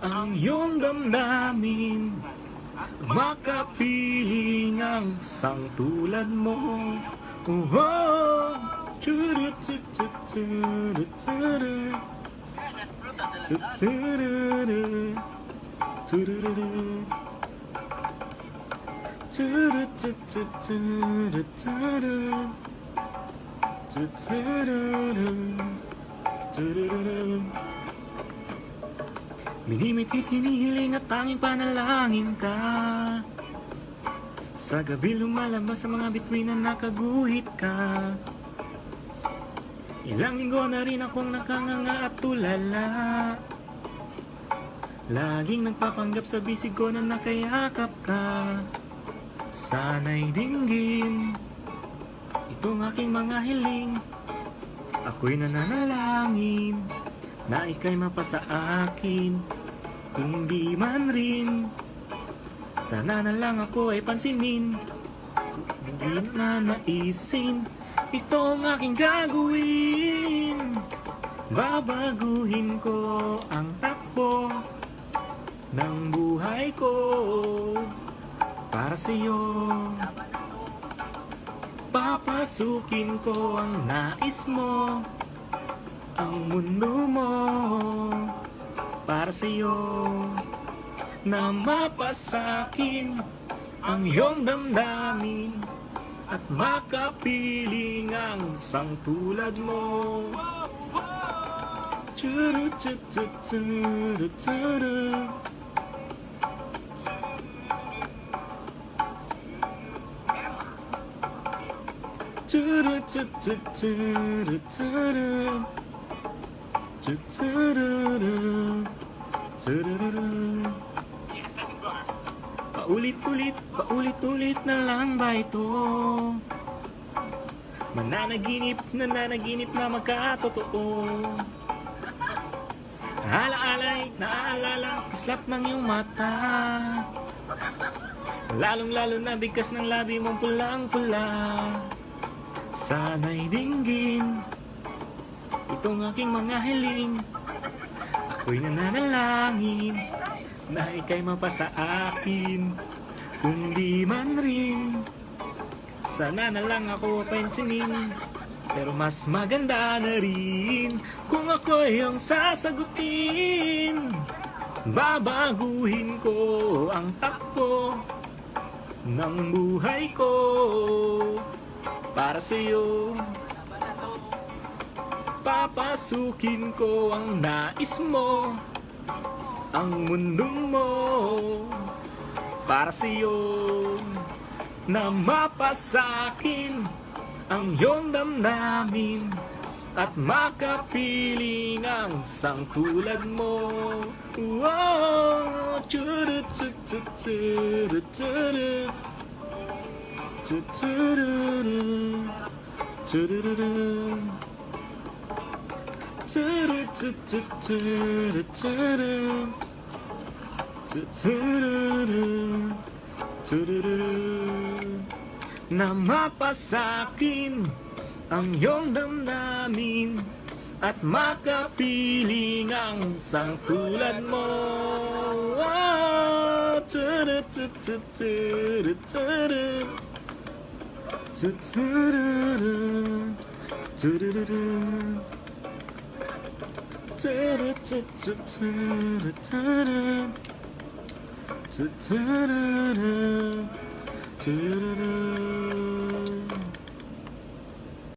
ang iyong damdamin, makapiling ang sang tulad mo. Oh, churut churut churut churut churut churut churut churut churut. Minimit at hinihiling at tanging panalangin ka. Sa gabi lumalabas sa mga bituin na nakaguhit ka. Ilang linggo na rin akong nakanganga at tulala. Laging nagpapanggap sa bisig ko na nakayakap ka. Sana'y dinggin itong aking mga hiling. Ako'y nananalangin na ika'y mapasa akin. Kung di man rin, sana na lang ako ay pansinin. Hindi na naisin itong aking gagawin. Babaguhin ko ang takbo ng buhay ko para sa'yo. Papasukin ko ang nais mo, ang mundo mo para sa'yo. Na mapasakin ang iyong damdamin at makapiling ang sang tulad mo. Churut churut churut churut. Churut churut churut churut. Paulit-ulit na lang ba ito? Nananaginip na magkatotoo. Alaalay, naalala, kislap ng iyong mata. Lalong-lalo na bigkas ng labi mong pulang-pula. Sana'y dinggin itong aking mga hiling. Ako'y nananalangin na ika'y mapasa akin. Kung di man rin, sana na lang ako pansinin. Pero mas maganda na rin kung ako yung sasagutin. Babaguhin ko ang takbo ng buhay ko para sa'yo. Papasukin ko ang nais mo, ang mundo mo para sa'yo. Na mapasakin ang iyong damdamin at makapiling ang sang tulad mo. Oh, churut churut churut churut churut churut. Churut churut churut churut churut churut. Na mapasakin ang iyong damdamin at makapiling ang sang tulad mo. Oh, churut churut churut churut churut churut. Churut churut churut churut churut churut.